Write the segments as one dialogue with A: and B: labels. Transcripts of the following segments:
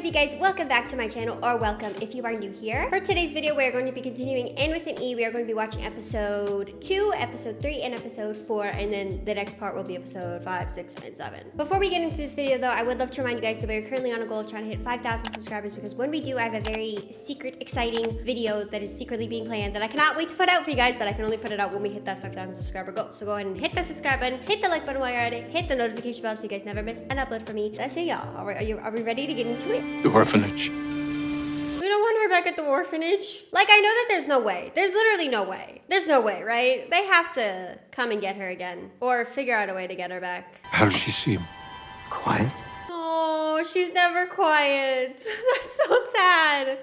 A: up, you guys? Welcome back to my channel, or welcome if you are new here. For today's video, we are going to be continuing in with an E. We are going to be watching episode 2, episode 3, and episode 4, and then the next part will be episode 5, 6, and 7. Before we get into this video, though, I would love to remind you guys that we are currently on a goal of trying to hit 5,000 subscribers, because when we do, I have a very secret, exciting video that is secretly being planned that I cannot wait to put out for you guys, but I can only put it out when we hit that 5,000 subscriber goal. So go ahead and hit the subscribe button, hit the like button while you're at it, hit the notification bell so you guys never miss an upload from me. That's it, y'all. Are we ready to get into it?
B: The orphanage.
A: We don't want her back at the orphanage. Like, I know that there's no way. There's literally no way. There's no way, right? They have to come and get her again. Or figure out a way to get her back.
B: How does she seem? Quiet?
A: Oh, she's never quiet. That's so sad.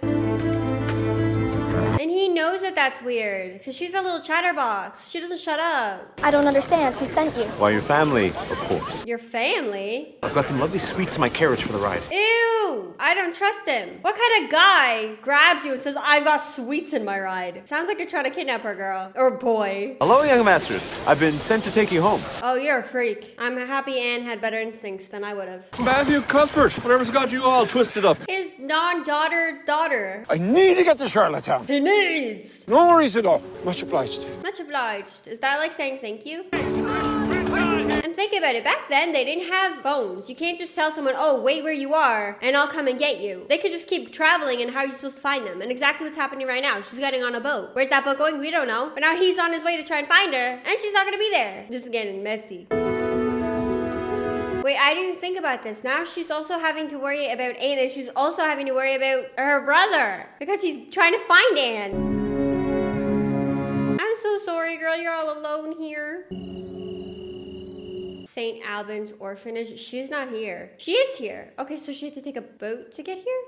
A: And he knows that that's weird. Because she's a little chatterbox. She doesn't shut up.
C: I don't understand. Who sent you?
D: Why, your family, of course.
A: Your family?
D: I've got some lovely sweets in my carriage for the ride.
A: Ew! I don't trust him. What kind of guy grabs you and says, I've got sweets in my ride? Sounds like you're trying to kidnap her, girl. Or boy.
D: Hello, young masters. I've been sent to take you home.
A: Oh, you're a freak. I'm happy Anne had better instincts than I would have.
B: Matthew Cuthbert, whatever's got you all twisted up.
A: His daughter.
E: I need to get to Charlottetown.
A: He needs.
E: No worries at all. Much obliged.
A: Much obliged. Is that like saying thank you? And think about it. Back then, they didn't have phones. You can't just tell someone, oh, wait where you are, and I'll come and get you. They could just keep traveling, and how are you supposed to find them? And exactly what's happening right now. She's getting on a boat. Where's that boat going? We don't know. But now he's on his way to try and find her, and she's not gonna be there. This is getting messy. Wait, I didn't think about this. Now she's also having to worry about Anne, and she's also having to worry about her brother, because he's trying to find Anne. I'm so sorry, girl. You're all alone here. St. Albans Orphanage. She's not here. She is here. Okay, so she had to take a boat to get here?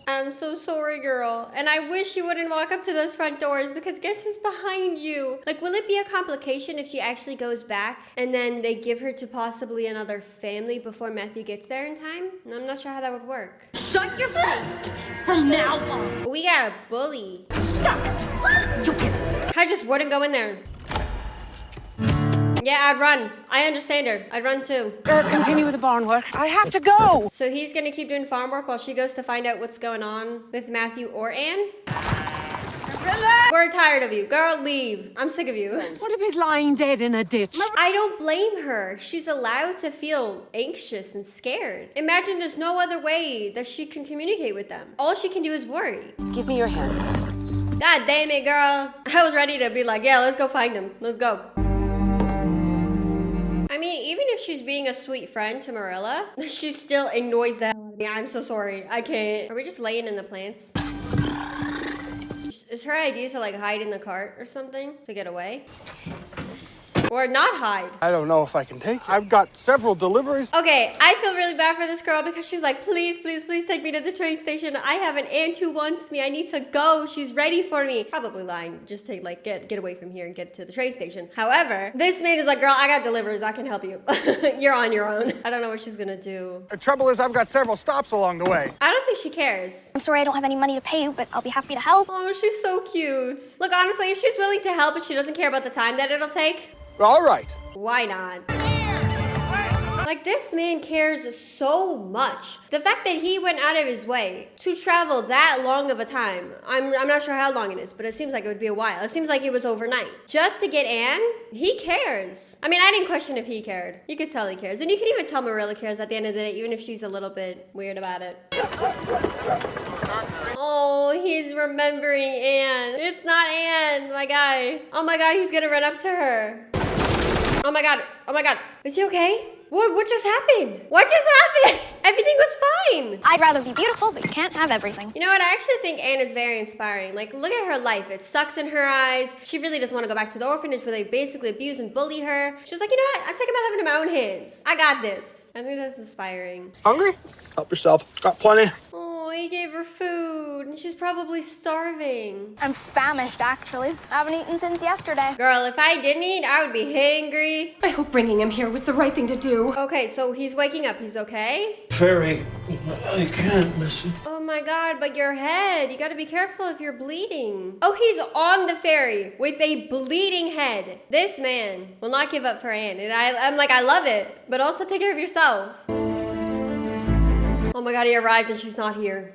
A: I'm so sorry, girl. And I wish you wouldn't walk up to those front doors, because guess who's behind you? Like, will it be a complication if she actually goes back and then they give her to possibly another family before Matthew gets there in time? I'm not sure how that would work.
F: Shut your face from now on.
A: We got a bully.
F: Stop it. You can't.
A: I just wouldn't go in there. Yeah, I'd run. I understand her. I'd run too.
F: Continue with the barn work. I have to go.
A: So he's gonna keep doing farm work while she goes to find out what's going on with Matthew or Anne?
F: Relax.
A: We're tired of you. Girl, leave. I'm sick of you.
F: What if he's lying dead in a ditch?
A: I don't blame her. She's allowed to feel anxious and scared. Imagine there's no other way that she can communicate with them. All she can do is worry.
F: Give me your hand.
A: God damn it, girl. I was ready to be like, yeah, let's go find them. Let's go. I mean, even if she's being a sweet friend to Marilla, she still annoys the hell out of me. I'm so sorry. I can't. Are we just laying in the plants? Is her idea to like hide in the cart or something to get away? Or not hide?
E: I don't know if I can take it. I've got several deliveries.
A: Okay, I feel really bad for this girl because she's like, please, please, please take me to the train station. I have an aunt who wants me. I need to go. She's ready for me. Probably lying. Just to like get away from here and get to the train station. However, this man is like, girl, I got deliveries. I can help you. You're on your own. I don't know what she's gonna do.
E: The trouble is I've got several stops along the way.
A: I don't think she cares.
C: I'm sorry I don't have any money to pay you, but I'll be happy to help.
A: Oh, she's so cute. Look, honestly, if she's willing to help but she doesn't care about the time that it'll take,
E: All right.
A: why not? Like, this man cares so much. The fact that he went out of his way to travel that long of a time, I'm not sure how long it is, but it seems like it would be a while. It seems like it was overnight. Just to get Anne, he cares. I mean, I didn't question if he cared. You could tell he cares. And you can even tell Marilla cares at the end of the day, even if she's a little bit weird about it. Oh, he's remembering Anne. It's not Anne, my guy. Oh my God, he's gonna run up to her. Oh my God, is he okay? What just happened? What just happened? Everything was fine.
C: I'd rather be beautiful, but you can't have everything.
A: You know what? I actually think Anne is very inspiring. Like, look at her life. It sucks in her eyes. She really doesn't want to go back to the orphanage where they basically abuse and bully her. She's like, you know what? I'm taking my life into my own hands. I got this. I think that's inspiring.
E: Hungry? Help yourself. Got plenty.
A: Oh, he gave her food, and she's probably starving.
C: I'm famished, actually. I haven't eaten since yesterday.
A: Girl, if I didn't eat, I would be hangry.
F: I hope bringing him here was the right thing to do.
A: Okay, so he's waking up. He's okay?
B: Ferry, I can't listen.
A: Oh my God, but your head. You gotta be careful if you're bleeding. Oh, he's on the ferry with a bleeding head. This man will not give up for Anne. And I'm like, I love it, but also take care of yourself. Oh my god, he arrived and she's not here.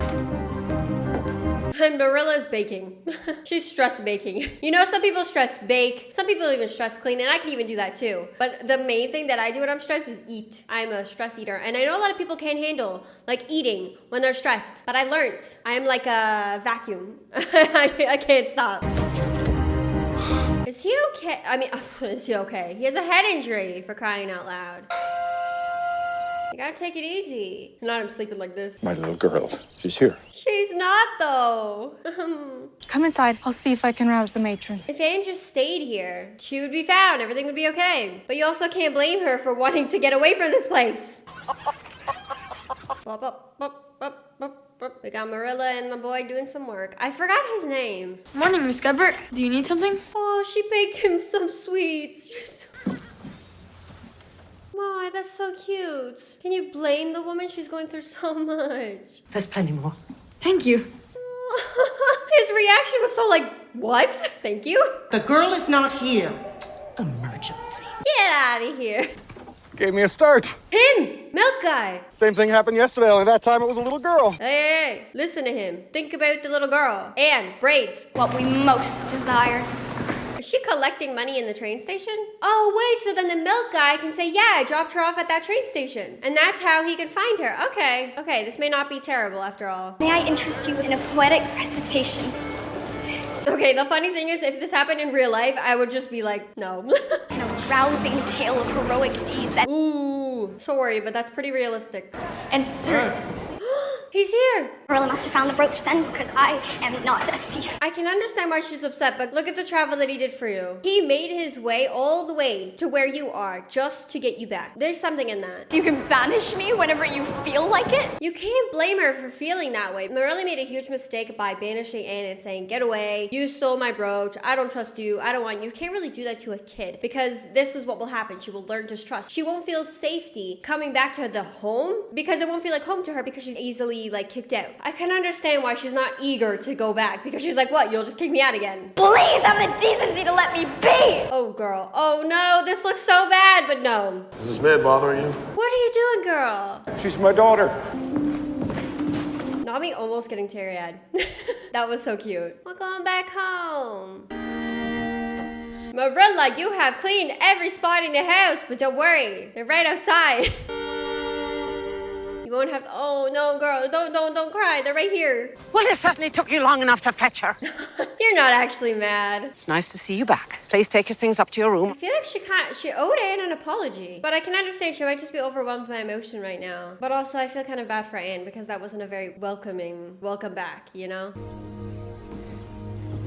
A: And Marilla's baking. She's stress baking. You know, some people stress bake. Some people even stress clean, and I can even do that too. But the main thing that I do when I'm stressed is eat. I'm a stress eater. And I know a lot of people can't handle, like, eating when they're stressed. But I learned. I am like a vacuum. I can't stop. Is he okay? I mean, is he okay? He has a head injury, for crying out loud. You gotta take it easy. Not him sleeping like this.
B: My little girl. She's here.
A: She's not, though.
G: Come inside. I'll see if I can rouse the matron.
A: If Anne just stayed here, she would be found. Everything would be okay. But you also can't blame her for wanting to get away from this place. We got Marilla and the boy doing some work. I forgot his name.
H: Morning, Miss Cuthbert. Do you need something?
A: Oh, she baked him some sweets. Why, that's so cute. Can you blame the woman? She's going through so much.
F: There's plenty more.
H: Thank you.
A: His reaction was so like, what? Thank you?
F: The girl is not here. Emergency.
A: Get out of here.
E: Gave me a start.
A: Him! Milk guy!
E: Same thing happened yesterday, only that time it was a little girl.
A: Hey, listen to him. Think about the little girl. Anne, braids.
C: What we most desire.
A: Is she collecting money in the train station? Oh, wait, so then the milk guy can say, yeah, I dropped her off at that train station. And that's how he can find her. Okay, this may not be terrible after all.
C: May I interest you in a poetic recitation?
A: Okay, the funny thing is, if this happened in real life, I would just be like, no.
C: In a rousing tale of heroic deeds and
A: Ooh, sorry, but that's pretty realistic.
C: service.
A: He's here!
C: Marilla must have found the brooch then, because I am not a thief.
A: I can understand why she's upset, but look at the travel that he did for you. He made his way all the way to where you are just to get you back. There's something in that.
C: You can banish me whenever you feel like it?
A: You can't blame her for feeling that way. Marilla made a huge mistake by banishing Anne and saying, get away, you stole my brooch, I don't trust you, I don't want you. You can't really do that to a kid, because this is what will happen. She will learn distrust. She won't feel safety coming back to the home, because it won't feel like home to her, because she's easily like kicked out. I can understand why she's not eager to go back, because she's like, what, you'll just kick me out again?
C: Please have the decency to let me be!
A: Oh girl, oh no, this looks so bad, but no.
I: Is this man bothering you?
A: What are you doing, girl?
B: She's my daughter.
A: Not me almost getting teary-eyed. That was so cute. We're going back home. Marilla, you have cleaned every spot in the house, but don't worry, they're right outside. You won't have to, oh no girl, don't cry, they're right here.
F: Well, it certainly took you long enough to fetch her.
A: You're not actually mad.
F: It's nice to see you back. Please take your things up to your
A: I
F: room.
A: feel like she owed Anne an apology. But I can understand she might just be overwhelmed by emotion right now. But also I feel kind of bad for Anne because that wasn't a very welcome back, you know?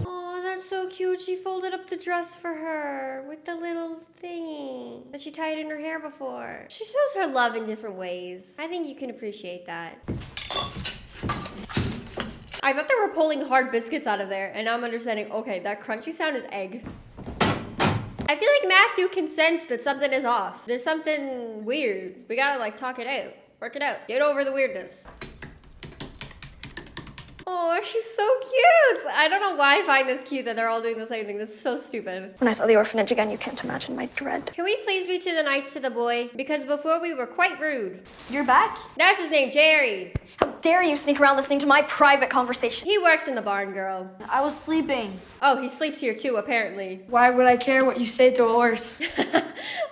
A: Oh, that's so cute. She folded up the dress for her with the little thingy that she tied in her hair before. She shows her love in different ways. I think you can appreciate that. I thought they were pulling hard biscuits out of there, and now I'm understanding, okay, that crunchy sound is egg. I feel like Matthew can sense that something is off. There's something weird. We gotta like talk it out. Work it out. Get over the weirdness. Oh, she's so cute. I don't know why I find this cute that they're all doing the same thing. This is so stupid.
C: When I saw the orphanage again, you can't imagine my dread.
A: Can we please be to the nice to the boy? Because before we were quite rude.
C: You're back?
A: That's his name, Jerry.
C: How dare you sneak around listening to my private conversation?
A: He works in the barn, girl.
H: I was sleeping.
A: Oh, he sleeps here too, apparently.
H: Why would I care what you say to a horse?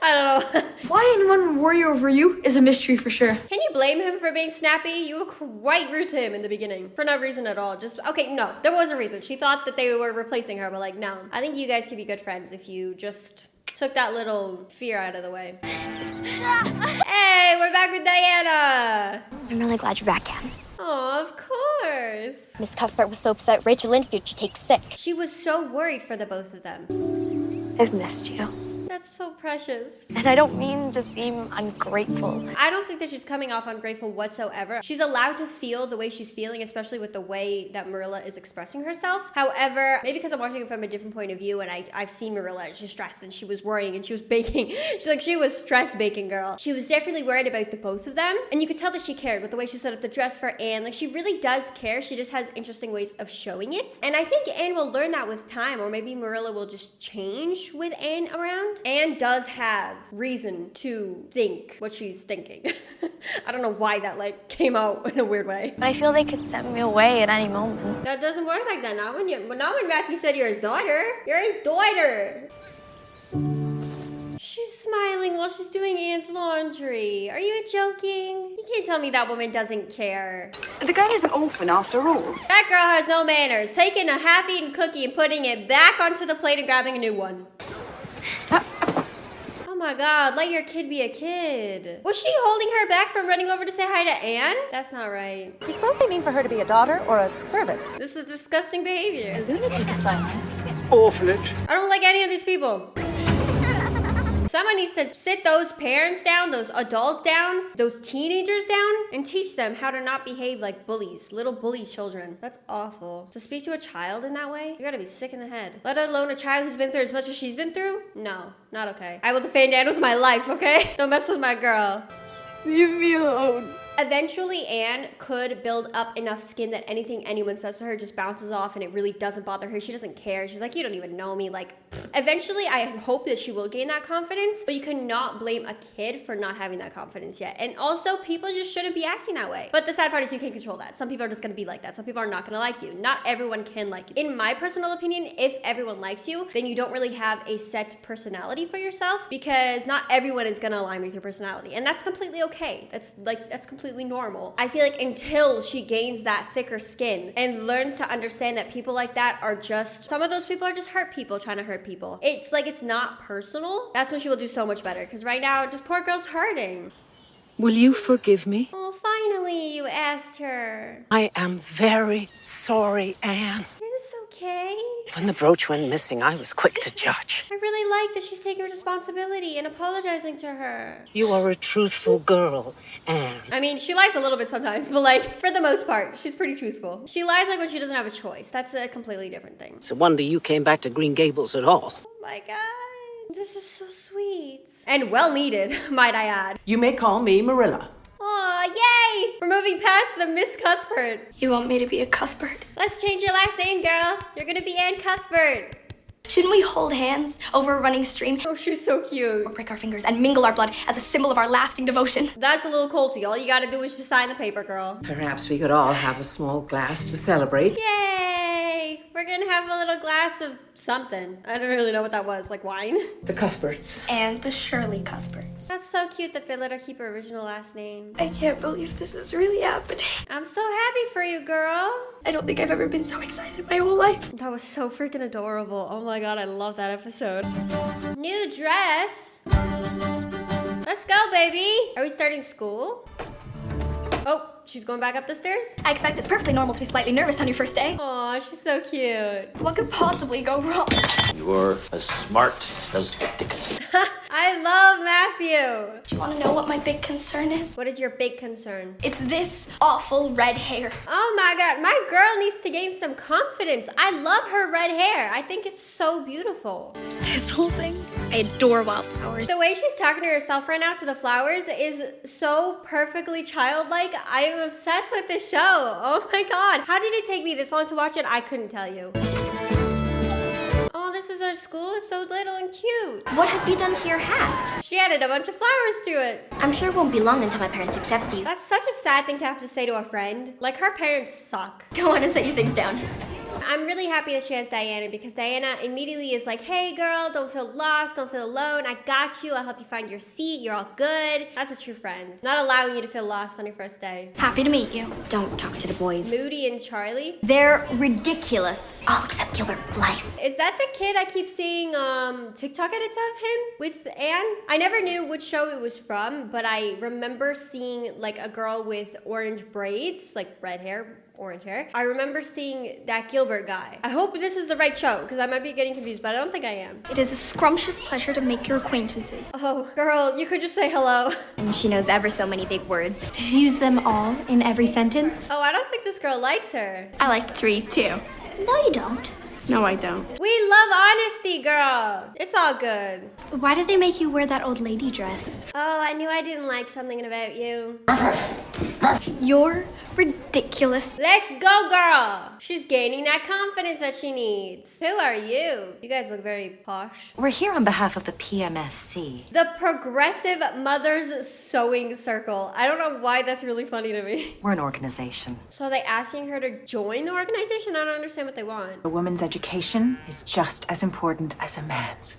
A: I don't know.
H: Why anyone would worry over you is a mystery for sure.
A: Can you blame him for being snappy? You were quite rude to him in the beginning. For no reason at all. Just, okay, no, there was a reason. She thought that they were replacing her, but like, no. I think you guys could be good friends if you just took that little fear out of the way. Hey, we're back with Diana.
C: I'm really glad you're back, Anne.
A: Oh, of course.
C: Miss Cuthbert was so upset Rachel interviewed she takes sick.
A: She was so worried for the both of them.
C: I've missed you.
A: That's so precious.
C: And I don't mean to seem ungrateful.
A: I don't think that she's coming off ungrateful whatsoever. She's allowed to feel the way she's feeling, especially with the way that Marilla is expressing herself. However, maybe because I'm watching it from a different point of view and I've seen Marilla and she's stressed and she was worrying and she was baking. She was stress baking, girl. She was definitely worried about the both of them. And you could tell that she cared with the way she set up the dress for Anne. Like, she really does care. She just has interesting ways of showing it. And I think Anne will learn that with time, or maybe Marilla will just change with Anne around. Anne does have reason to think what she's thinking. I don't know why that like came out in a weird way.
C: But I feel they could send me away at any moment.
A: That doesn't work like that. Not when Matthew said you're his daughter. You're his daughter. She's smiling while she's doing Anne's laundry. Are you joking? You can't tell me that woman doesn't care.
I: The guy is an orphan after all.
A: That girl has no manners. Taking a half-eaten cookie and putting it back onto the plate and grabbing a new one. Oh my God, let your kid be a kid. Was she holding her back from running over to say hi to Anne? That's not right.
J: Do you suppose they mean for her to be a daughter or a servant?
A: This is disgusting behavior.
J: Lunatic asylum.
B: Orphanage.
A: I don't like any of these people. Someone needs to sit those parents down, those adults down, those teenagers down, and teach them how to not behave like bullies, little bully children. That's awful. To speak to a child in that way, you gotta be sick in the head. Let alone a child who's been through as much as she's been through? No, not okay. I will defend Anne with my life, okay? Don't mess with my girl.
H: Leave me alone.
A: Eventually, Anne could build up enough skin that anything anyone says to her just bounces off and it really doesn't bother her. She doesn't care. She's like, you don't even know me. Like, eventually, I hope that she will gain that confidence, but you cannot blame a kid for not having that confidence yet. And also, people just shouldn't be acting that way. But the sad part is you can't control that. Some people are just gonna be like that. Some people are not gonna like you. Not everyone can like you. In my personal opinion, if everyone likes you, then you don't really have a set personality for yourself because not everyone is gonna align with your personality. And that's completely okay. That's completely normal. I feel like until she gains that thicker skin and learns to understand that people like that are just, some of those people are just hurt people trying to hurt people. It's like, it's not personal. That's when she will do so much better. Because right now, just poor girl's hurting.
I: Will you forgive me?
A: Oh, finally you asked her.
I: I am very sorry, Anne.
A: It's okay.
I: When the brooch went missing, I was quick to judge.
A: I really like that she's taking responsibility and apologizing to her.
I: You are a truthful girl, Anne.
A: I mean, she lies a little bit sometimes, but like, for the most part, she's pretty truthful. She lies like when she doesn't have a choice. That's a completely different thing.
I: It's a wonder you came back to Green Gables at all.
A: Oh my God. This is so sweet. And well needed, might I add.
F: You may call me Marilla.
A: Aw, yay! We're moving past the Miss Cuthbert.
C: You want me to be a Cuthbert?
A: Let's change your last name, girl. You're gonna be Anne Cuthbert.
C: Shouldn't we hold hands over a running stream?
A: Oh, she's so cute.
C: Or break our fingers and mingle our blood as a symbol of our lasting devotion?
A: That's a little culty. All you gotta do is just sign the paper, girl.
F: Perhaps we could all have a small glass to celebrate.
A: Yay! We're gonna have a little glass of something. I don't really know what that was, like wine?
F: The Cuthberts.
C: And the Shirley Cuthberts.
A: That's so cute that they let her keep her original last name.
C: I can't believe this is really happening.
A: I'm so happy for you, girl.
C: I don't think I've ever been so excited my whole life.
A: That was so freaking adorable. Oh my God, I love that episode. New dress. Let's go, baby. Are we starting school? Oh, she's going back up the stairs?
C: I expect it's perfectly normal to be slightly nervous on your first day.
A: Aw, she's so cute.
C: What could possibly go wrong?
K: You're as smart as Dickens.
A: I love Matthew.
C: Do you want to know what my big concern is?
A: What is your big concern?
C: It's this awful red hair.
A: Oh my God, my girl needs to gain some confidence. I love her red hair. I think it's so beautiful.
C: This whole thing, I adore wildflowers.
A: The way she's talking to herself right now to the flowers is so perfectly childlike. I am obsessed with this show. Oh my God. How did it take me this long to watch it? I couldn't tell you. Oh, this is our school. It's so little and cute.
L: What have you done to your hat?
A: She added a bunch of flowers to it.
L: I'm sure it won't be long until my parents accept you.
A: That's such a sad thing to have to say to a friend. Like, her parents suck.
L: Go on and set your things down.
A: I'm really happy that she has Diana because Diana immediately is like, hey girl, don't feel lost, don't feel alone. I got you. I'll help you find your seat. You're all good. That's a true friend. Not allowing you to feel lost on your first day.
L: Happy to meet you. Don't talk to the boys.
A: Moody and Charlie.
L: They're ridiculous. I'll accept Gilbert Blythe.
A: Is that the kid I keep seeing TikTok edits of him with Anne? I never knew which show it was from, but I remember seeing like a girl with orange braids, like red hair, orange hair. I remember seeing that Gilbert guy. I hope this is the right show because I might be getting confused, but I don't think I am.
C: It is a scrumptious pleasure to make your acquaintances.
A: Oh, girl, you could just say hello.
L: And she knows ever so many big words.
M: Does she use them all in every sentence?
A: Oh, I don't think this girl likes her.
M: I like 3 too.
L: No, you don't.
M: No, I don't.
A: We love honesty, girl. It's all good.
M: Why did they make you wear that old lady dress?
A: Oh, I knew I didn't like something about you.
C: You're
L: Ridiculous.
A: Let's go, girl. She's gaining that confidence that she needs. Who are you? You guys look very posh.
J: We're here on behalf of the PMSC.
A: The Progressive Mothers Sewing Circle. I don't know why that's really funny to me.
J: We're an organization.
A: So are they asking her to join the organization? I don't understand what they want.
F: A woman's education is just as important as a man's.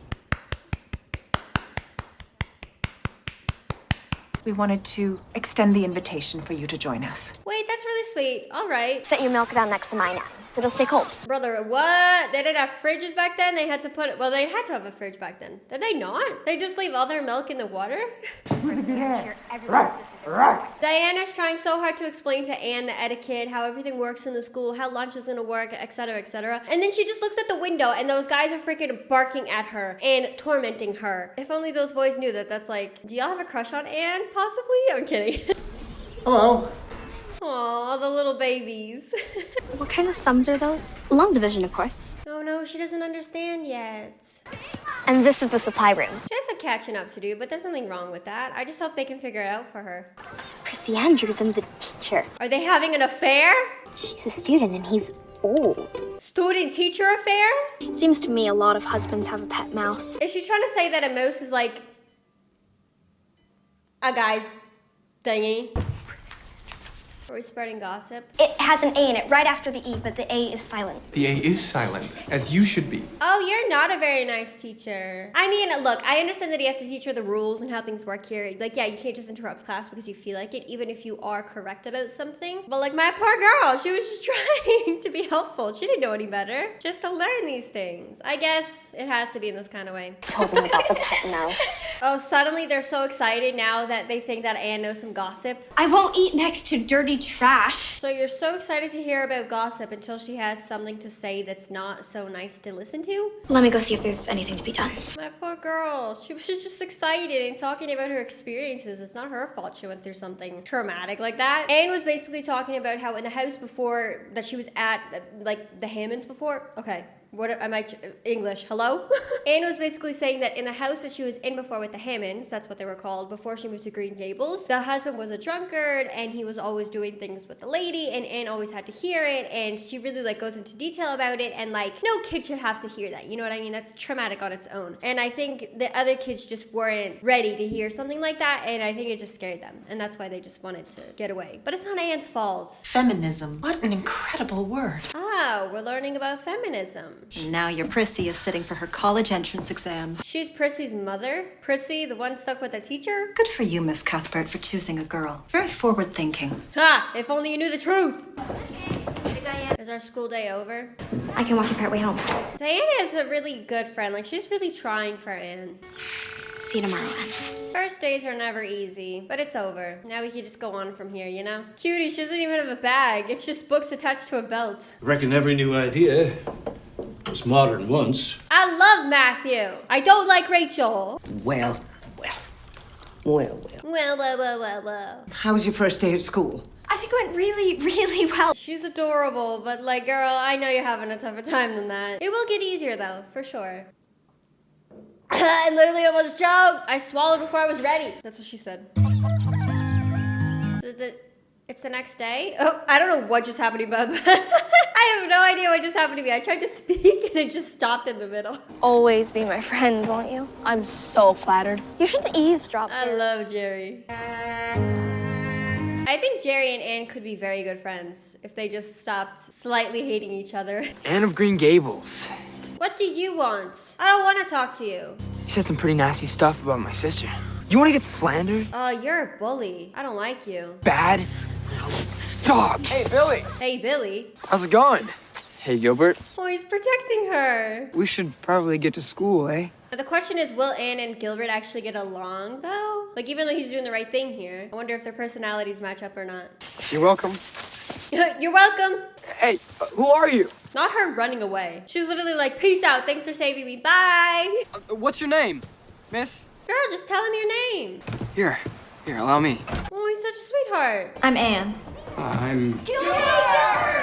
F: We wanted to extend the invitation for you to join us.
A: Wait, that's really sweet. All right.
L: Set your milk down next to mine now, so it'll stay cold.
A: Brother, what? They didn't have fridges back then? They had to put it, well, they had to have a fridge back then. Did they not? They just leave all their milk in the water? Diana's trying so hard to explain to Anne the etiquette, how everything works in the school, how lunch is gonna work, etc., etc. And then she just looks at the window and those guys are freaking barking at her and tormenting her. If only those boys knew that that's like, do y'all have a crush on Anne, possibly? I'm kidding.
E: Hello.
A: Aw, the little babies.
L: What kind of sums are those? Long division, of course.
A: Oh no, she doesn't understand yet.
L: And this is the supply room.
A: She has some catching up to do, but there's nothing wrong with that. I just hope they can figure it out for her.
L: It's Prissy Andrews and the teacher.
A: Are they having an affair?
L: She's a student and he's old.
A: Student-teacher affair?
L: It seems to me a lot of husbands have a pet mouse.
A: Is she trying to say that a mouse is like a guy's thingy? Are we spreading gossip?
L: It has an A in it right after the E, but the A is silent.
N: The A is silent, as you should be.
A: Oh, you're not a very nice teacher. I mean, look, I understand that he has to teach her the rules and how things work here. Like, yeah, you can't just interrupt class because you feel like it, even if you are correct about something. But like my poor girl, she was just trying to be helpful. She didn't know any better. Just to learn these things. I guess it has to be in this kind of way.
L: Told them about the pet mouse.
A: Oh, suddenly they're so excited now that they think that Anne knows some gossip.
M: I won't eat next to dirty trash.
A: So you're so excited to hear about gossip until she has something to say that's not so nice to listen to?
L: Let me go see if there's anything to be done.
A: My poor girl. She was just excited and talking about her experiences. It's not her fault she went through something traumatic like that. Anne was basically talking about how in the house before that she was at, like the Hammonds before. Okay. What am I, English, hello? Anne was basically saying that in the house that she was in before with the Hammonds, that's what they were called, before she moved to Green Gables, the husband was a drunkard and he was always doing things with the lady and Anne always had to hear it and she really like goes into detail about it and like no kid should have to hear that, you know what I mean? That's traumatic on its own. And I think the other kids just weren't ready to hear something like that and I think it just scared them and that's why they just wanted to get away. But it's not Anne's fault.
J: Feminism. What an incredible word.
A: Ah, we're learning about feminism.
J: And now your Prissy is sitting for her college entrance exams.
A: She's Prissy's mother? Prissy, the one stuck with the teacher?
J: Good for you, Miss Cuthbert, for choosing a girl. Very forward-thinking.
A: Ha! If only you knew the truth! Hey, Diana. Is our school day over?
L: I can walk you partway home.
A: Diana is a really good friend. Like, she's really trying for Anne.
L: See you tomorrow, Anne.
A: First days are never easy, but it's over. Now we can just go on from here, you know? Cutie, she doesn't even have a bag. It's just books attached to a belt.
K: Reckon every new idea was modern once.
A: I love Matthew. I don't like Rachel.
I: Well.
A: Well.
F: How was your first day at school?
M: I think it went really, really well.
A: She's adorable, but like, girl, I know you're having a tougher time than that. It will get easier though, for sure. I literally almost choked. I swallowed before I was ready. That's what she said. It's the next day? Oh, I don't know what just happened to me, but I have no idea what just happened to me. I tried to speak and it just stopped in the middle.
L: Always be my friend, won't you? I'm so flattered. You should eavesdrop.
A: I love Jerry. I think Jerry and Anne could be very good friends if they just stopped slightly hating each other.
O: Anne of Green Gables.
A: What do you want? I don't want to talk to you.
O: You said some pretty nasty stuff about my sister. You want to get slandered?
A: Oh, you're a bully. I don't like you.
O: Bad dog.
N: Hey, Billy.
A: Hey, Billy.
O: How's it going? Hey, Gilbert.
A: Oh, he's protecting her.
O: We should probably get to school, eh?
A: But the question is, will Anne and Gilbert actually get along, though? Like, even though he's doing the right thing here, I wonder if their personalities match up or not.
O: You're welcome.
A: You're welcome.
O: Hey, who are you?
A: Not her running away. She's literally like, peace out, thanks for saving me, bye.
O: What's your name, miss?
A: Girl, just tell him your name.
O: Here, allow me.
A: Oh, he's such a sweetheart.
M: I'm Anne.
O: I'm...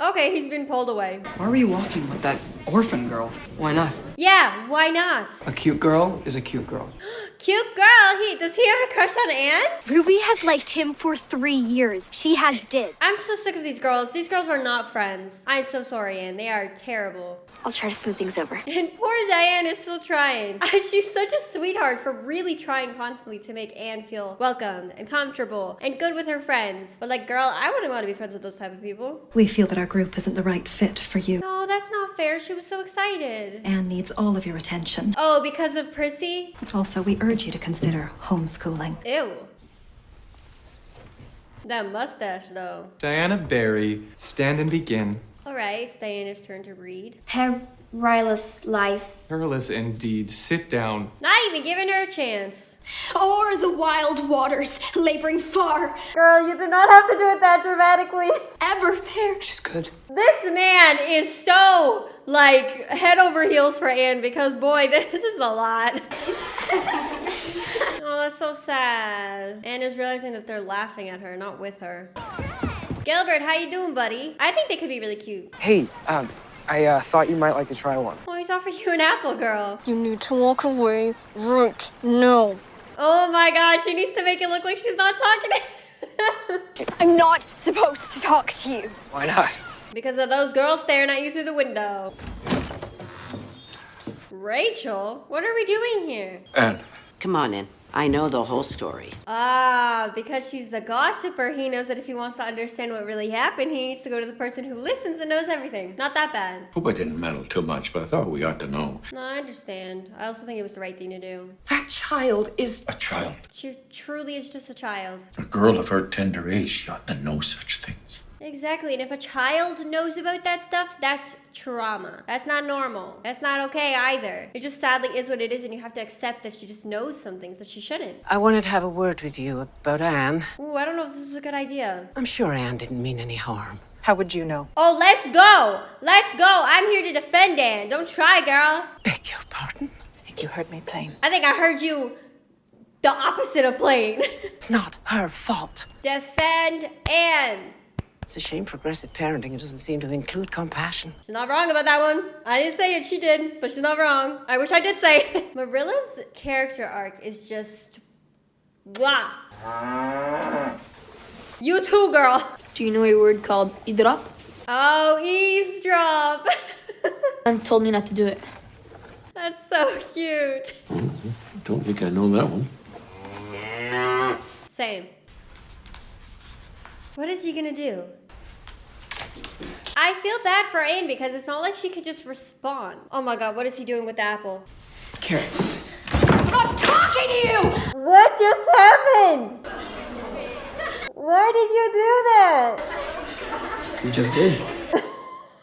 A: Okay, he's been pulled away.
O: Why were you walking with that orphan girl? Why not?
A: Yeah, why not?
O: A cute girl is a cute girl.
A: Cute girl. Does he have a crush on Anne?
M: Ruby has liked him for 3 years. She has dibs.
A: I'm so sick of these girls. These girls are not friends. I'm so sorry, Anne. They are terrible.
M: I'll try to smooth things over.
A: And poor Diane is still trying. She's such a sweetheart for really trying constantly to make Anne feel welcomed and comfortable and good with her friends. But like, girl, I wouldn't want to be friends with those type of people.
J: We feel that our group isn't the right fit for you.
A: No, that's not fair. She was so excited.
J: Anne needs all of your attention.
A: Oh, because of Prissy?
J: Also, we urge you to consider homeschooling.
A: Ew. That mustache, though.
N: Diana Barry, stand and begin.
A: All right, it's Diana's turn to read.
H: Perilous life.
N: Perilous indeed. Sit down.
A: Not even giving her a chance.
M: O'er the wild waters, laboring far.
A: Girl, you do not have to do it that dramatically.
M: Ever fair.
O: She's good.
A: This man is so, like, head over heels for Anne because, boy, this is a lot. Oh, that's so sad. Anne is realizing that they're laughing at her, not with her. Gilbert, how you doing, buddy? I think they could be really cute.
O: Hey, I thought you might like to try one.
A: Oh, he's offering you an apple, girl.
L: You need to walk away right now.
A: Oh my god, she needs to make it look like she's not talking to him.
L: I'm not supposed to talk to you.
O: Why not?
A: Because of those girls staring at you through the window. Rachel, what are we doing here?
B: Anne.
I: Come on in. I know the whole story.
A: Ah, because she's the gossiper, he knows that if he wants to understand what really happened, he needs to go to the person who listens and knows everything. Not that bad.
B: Hope I didn't meddle too much, but I thought we ought to know.
A: No, I understand. I also think it was the right thing to do.
I: That child is...
B: A child.
A: She truly is just a child.
B: A girl of her tender age, she ought to know such things.
A: Exactly, and if a child knows about that stuff, that's trauma. That's not normal. That's not okay either. It just sadly is what it is, and you have to accept that she just knows some things that she shouldn't.
I: I wanted to have a word with you about Anne.
A: Ooh, I don't know if this is a good idea.
I: I'm sure Anne didn't mean any harm.
J: How would you know?
A: Oh, let's go! Let's go! I'm here to defend Anne. Don't try, girl.
I: Beg your pardon?
J: I think you heard me plain.
A: I think I heard you the opposite of plain.
I: It's not her fault.
A: Defend Anne.
I: It's a shame progressive parenting doesn't seem to include compassion.
A: She's not wrong about that one. I didn't say it, she did, but she's not wrong. I wish I did say it. Marilla's character arc is just... Wow. You too, girl.
H: Do you know a word called eavesdrop?
A: Oh, eavesdrop.
H: And told me not to do it.
A: That's so cute.
B: Don't think I know that one.
A: Same. What is he gonna do? I feel bad for Anne because it's not like she could just respond. Oh my god, what is he doing with the apple?
O: Carrots.
M: I'm not talking to you!
A: What just happened? Why did you do that?
O: You just did.
A: Wait,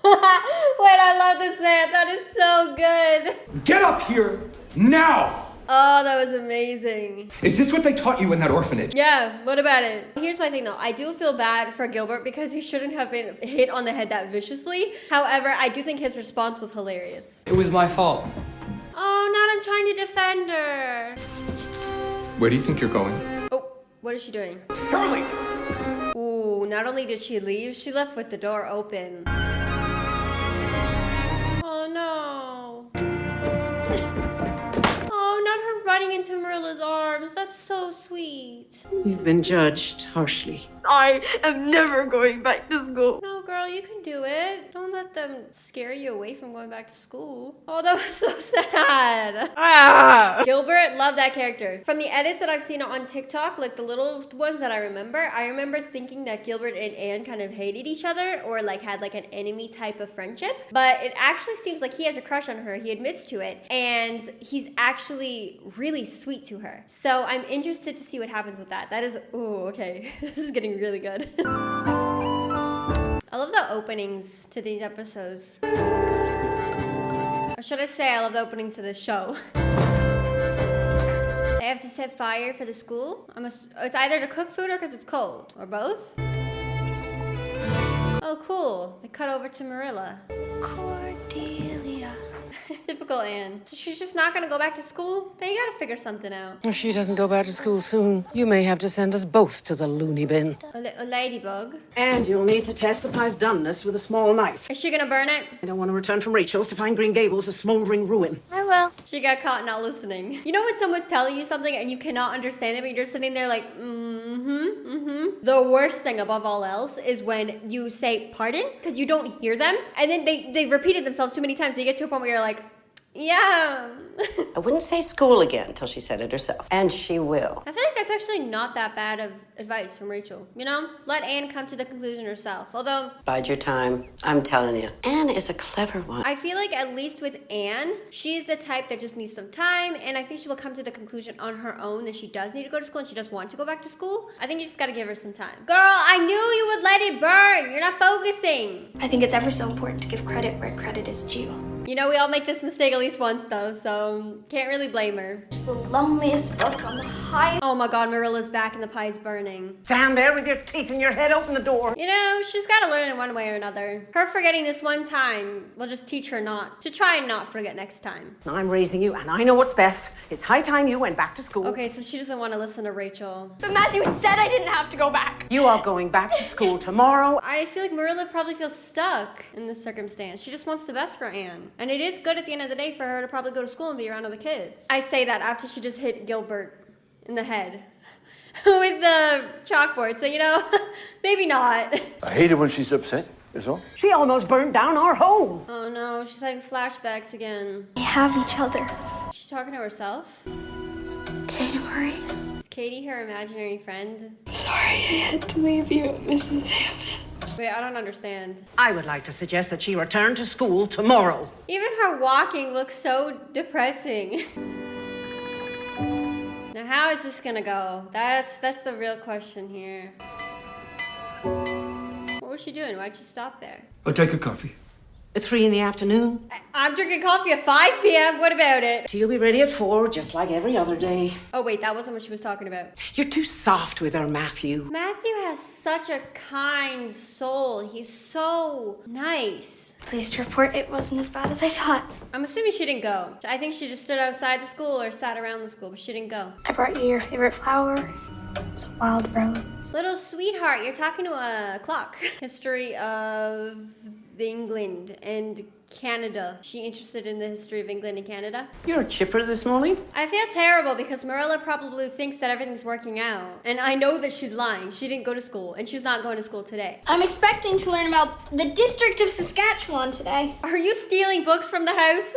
A: I love this man. That is so good.
N: Get up here now!
A: Oh, that was amazing.
N: Is this what they taught you in that orphanage?
A: Yeah, what about it? Here's my thing though. I do feel bad for Gilbert because he shouldn't have been hit on the head that viciously. However, I do think his response was hilarious.
O: It was my fault.
A: Oh, now I'm trying to defend her.
N: Where do you think you're going?
A: Oh, what is she doing?
N: Shirley!
A: Ooh, not only did she leave, she left with the door open. Oh no. Oh, not her running into Marilla's arms. That's so sweet.
I: You've been judged harshly.
H: I am never going back to school.
A: No, girl, you can do it. Don't let them scare you away from going back to school. Oh, that was so sad. Ah! Gilbert, love that character. From the edits that I've seen on TikTok, like the little ones that I remember thinking that Gilbert and Anne kind of hated each other or like had like an enemy type of friendship. But it actually seems like he has a crush on her. He admits to it. And he's actually really sweet to her. So I'm interested to see what happens with that. That is, ooh, okay. This is getting really good. I love the openings to these episodes. Or should I say I love the openings to this show. They have to set fire for the school? It's either to cook food or because it's cold. Or both? Oh, cool. They cut over to Marilla.
M: Cordelia.
A: Typical Anne. So she's just not gonna go back to school? Then you gotta figure something out.
I: If she doesn't go back to school soon, you may have to send us both to the loony bin.
A: A ladybug.
I: And you'll need to test the pie's doneness with a small knife.
A: Is she gonna burn it?
I: I don't want to return from Rachel's to find Green Gables a smouldering ruin.
M: I will.
A: She got caught not listening. You know when someone's telling you something and you cannot understand it, but you're sitting there like, The worst thing above all else is when you say pardon, because you don't hear them, and then they've repeated themselves too many times, so you get to a point where you're like, yeah.
I: I wouldn't say school again until she said it herself. And she will.
A: I feel like that's actually not that bad of advice from Rachel. You know? Let Anne come to the conclusion herself. Although,
I: Bide your time. I'm telling you. Anne is a clever one.
A: I feel like at least with Anne, she's the type that just needs some time, and I think she will come to the conclusion on her own that she does need to go to school and she does want to go back to school. I think you just gotta give her some time. Girl, I knew you would let it burn. You're not focusing.
C: I think it's ever so important to give credit where credit is due.
A: You know, we all make this mistake at least once, though, so can't really blame her.
C: It's the loneliest book on the high.
A: Oh my god, Marilla's back and the pie's burning.
I: Stand there with your teeth in your head, open the door.
A: You know, she's got to learn in one way or another. Her forgetting this one time will just teach her not to try and not forget next time.
I: I'm raising you, and I know what's best. It's high time you went back to school.
A: Okay, so she doesn't want to listen to Rachel.
C: But Matthew said I didn't have to go back.
I: You are going back to school tomorrow.
A: I feel like Marilla probably feels stuck in this circumstance. She just wants the best for Anne. And it is good at the end of the day for her to probably go to school and be around other kids. I say that after she just hit Gilbert in the head with the chalkboard, so you know, maybe not.
B: I hate it when she's upset, is all.
I: She almost burned down our home.
A: Oh no, she's having flashbacks again.
C: We have each other.
A: She's talking to herself.
C: Katie Maurice.
A: Is Katie her imaginary friend?
C: Sorry I had to leave you at Mrs. Hammond's.
A: Wait, I don't understand.
I: I would like to suggest that she return to school tomorrow.
A: Even her walking looks so depressing. Now, how is this gonna go? That's the real question here. What was she doing? Why'd she stop there?
B: I'll take a coffee.
I: At 3 in the afternoon.
A: I'm drinking coffee at 5 p.m. What about it?
I: She'll be ready at 4, just like every other day.
A: Oh, wait, that wasn't what she was talking about.
I: You're too soft with her, Matthew.
A: Matthew has such a kind soul. He's so nice.
C: Pleased to report it wasn't as bad as I thought.
A: I'm assuming she didn't go. I think she just stood outside the school or sat around the school, but she didn't go.
C: I brought you your favorite flower. It's a wild rose.
A: Little sweetheart, you're talking to a clock. History of England and Canada. She interested in the history of England and Canada?
I: You're chipper this morning.
A: I feel terrible because Marilla probably thinks that everything's working out. And I know that she's lying. She didn't go to school and she's not going to school today.
M: I'm expecting to learn about the District of Saskatchewan today.
A: Are you stealing books from the house?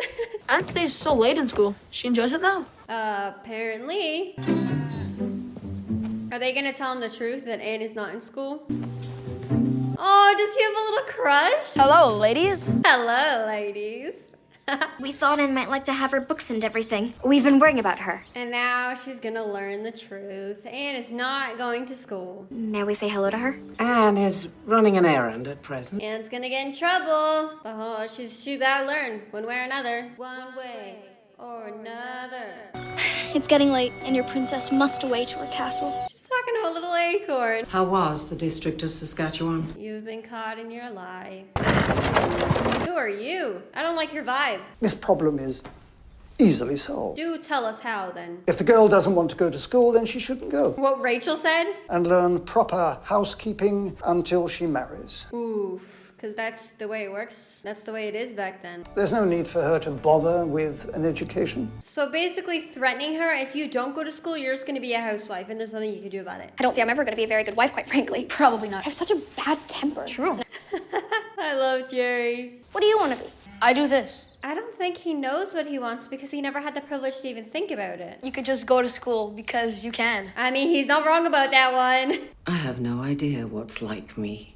H: Anne stays so late in school. She enjoys it though.
A: Apparently. Are they gonna tell him the truth that Anne is not in school? Oh, does he have a little crush?
L: Hello, ladies.
A: Hello, ladies.
M: We thought Anne might like to have her books and everything. We've been worrying about her.
A: And now she's gonna learn the truth. Anne is not going to school.
M: May we say hello to her?
I: Anne is running an errand at present.
A: Anne's gonna get in trouble. But she's gotta learn one way or another. One way or another.
M: It's getting late, and your princess must away to her castle.
A: She's talking to a little acorn.
I: How was the District of Saskatchewan?
A: You've been caught in your lie. Who are you? I don't like your vibe.
P: This problem is easily solved.
A: Do tell us how, then.
P: If the girl doesn't want to go to school, then she shouldn't go.
A: What Rachel said?
P: And learn proper housekeeping until she marries.
A: Oof. Because that's the way it works. That's the way it is back then.
P: There's no need for her to bother with an education.
A: So basically threatening her, if you don't go to school, you're just going to be a housewife and there's nothing you can do about it.
C: I don't see I'm ever going to be a very good wife, quite frankly.
H: Probably not.
C: I have such a bad temper.
H: True.
A: I love Jerry.
C: What do you want to be?
H: I do this.
A: I don't think he knows what he wants because he never had the privilege to even think about it.
H: You could just go to school because you can.
A: I mean, he's not wrong about that one.
I: I have no idea what's like me.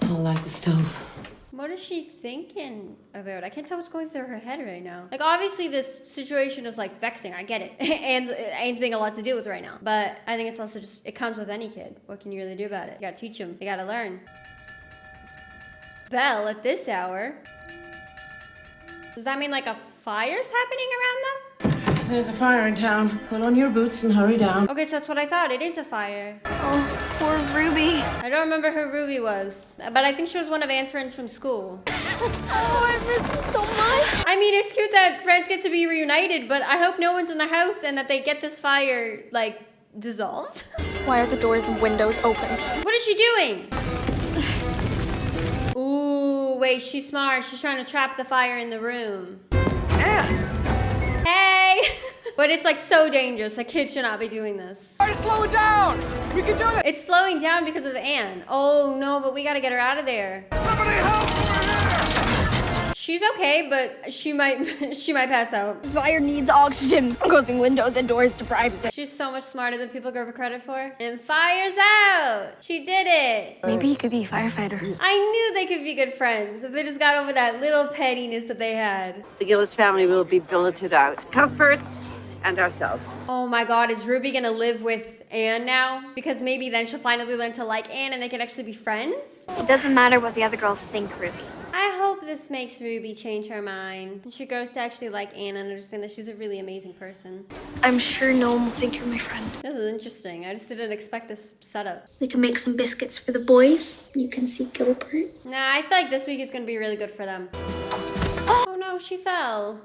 I: I'll light the stove.
A: What is she thinking about? I can't tell what's going through her head right now. Like, obviously this situation is, like, vexing. I get it. Anne's being a lot to deal with right now. But I think it's also just, it comes with any kid. What can you really do about it? You gotta teach them. You gotta learn. Belle, at this hour. Does that mean, like, a fire's happening around them?
I: There's a fire in town. Put on your boots and hurry down.
A: Okay, so that's what I thought. It is a fire.
M: Oh, poor
L: Ruby.
A: I don't remember who Ruby was, but I think she was one of Anne's friends from school.
L: Oh, I miss you so much.
A: I mean, it's cute that friends get to be reunited, but I hope no one's in the house and that they get this fire, like, dissolved.
L: Why are the doors and windows open?
A: What is she doing? Ooh, wait, she's smart. She's trying to trap the fire in the room.
O: Anne!
A: Hey! But it's like so dangerous. A kid should not be doing this.
O: Try to slow it down! We can do this!
A: It's slowing down because of Anne. Oh no, but we gotta get her out of there.
O: Somebody help over here!
A: She's okay, but she might pass out.
L: Fire needs oxygen. Closing windows and doors deprives it.
A: She's so much smarter than people give her credit for. And fire's out! She did it!
L: Maybe he could be a firefighter.
A: I knew they could be good friends if they just got over that little pettiness that they had.
I: The Gillis family will be billeted out. Cuthberts and ourselves.
A: Oh my god, is Ruby gonna live with Anne now? Because maybe then she'll finally learn to like Anne and they can actually be friends?
M: It doesn't matter what the other girls think, Ruby.
A: I hope this makes Ruby change her mind. And she grows to actually like Anne and understand that she's a really amazing person.
L: I'm sure no one will think you're my friend.
A: This is interesting. I just didn't expect this setup.
L: We can make some biscuits for the boys. You can see Gilbert.
A: Nah, I feel like this week is gonna be really good for them. Oh no, she fell.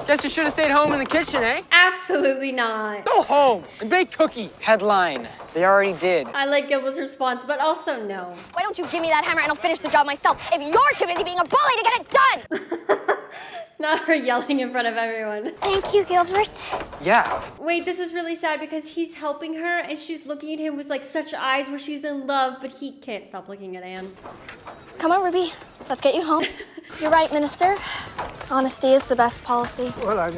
O: Guess you should have stayed home in the kitchen, eh?
A: Absolutely not.
O: Go home and bake cookies. Headline. They already did.
A: I like Gables' response, but also no.
L: Why don't you give me that hammer and I'll finish the job myself if you're too busy being a bully to get it done?
A: Not her yelling in front of everyone.
L: Thank you, Gilbert.
O: Yeah.
A: Wait, this is really sad because he's helping her and she's looking at him with like such eyes where she's in love, but he can't stop looking at Anne.
L: Come on, Ruby. Let's get you home. You're right, Minister. Honesty is the best policy.
P: Well, I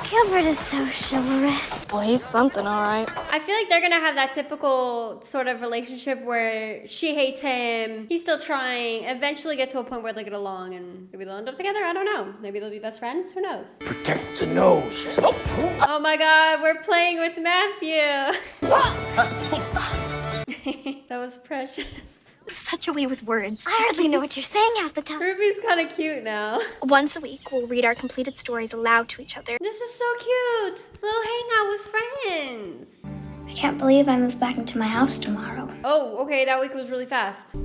L: Gilbert is so chivalrous. Well, he's something, all right.
A: I feel like they're gonna have that typical sort of relationship where she hates him, he's still trying, eventually get to a point where they get along and maybe they'll end up together, I don't know. Maybe they'll be best friends, who knows?
B: Protect the nose.
A: Oh my god, we're playing with Matthew. That was precious.
L: You have such a way with words. I hardly know what you're saying half the time.
A: Ruby's kind of cute now.
L: Once a week, we'll read our completed stories aloud to each other.
A: This is so cute. Little hangout with friends.
L: I can't believe I moved back into my house tomorrow.
A: Oh, okay, that week was really fast.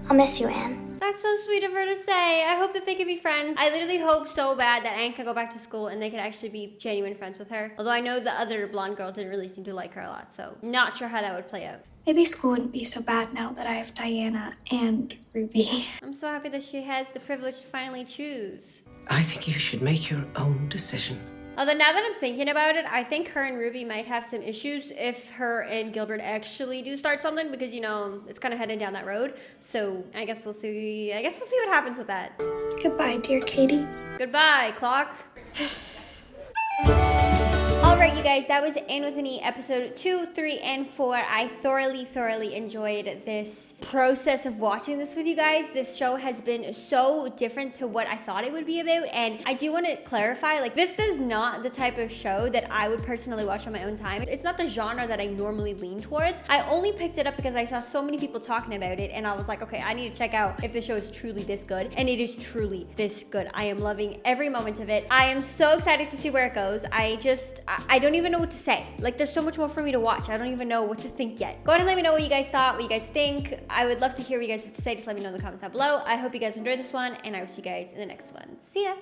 L: I'll miss you, Anne.
A: That's so sweet of her to say. I hope that they can be friends. I literally hope so bad that Anne can go back to school and they can actually be genuine friends with her. Although I know the other blonde girl didn't really seem to like her a lot, so not sure how that would play out.
L: Maybe school wouldn't be so bad now that I have Diana and Ruby.
A: I'm so happy that she has the privilege to finally choose.
I: I think you should make your own decision.
A: Although now that I'm thinking about it, I think her and Ruby might have some issues if her and Gilbert actually do start something because, you know, it's kind of heading down that road. So I guess we'll see. I guess we'll see what happens with that.
L: Goodbye, dear Katie.
A: Goodbye, clock. Alright, you guys, that was Anne with an E, episode 2, 3, and 4. I thoroughly enjoyed this process of watching this with you guys. This show has been so different to what I thought it would be about, and I do want to clarify, like, this is not the type of show that I would personally watch on my own time. It's not the genre that I normally lean towards. I only picked it up because I saw so many people talking about it, and I was like, okay, I need to check out if the show is truly this good, and it is truly this good. I am loving every moment of it. I am so excited to see where it goes. I don't even know what to say. Like, there's so much more for me to watch. I don't even know what to think yet. Go ahead and let me know what you guys thought, what you guys think. I would love to hear what you guys have to say. Just let me know in the comments down below. I hope you guys enjoyed this one, and I will see you guys in the next one. See ya!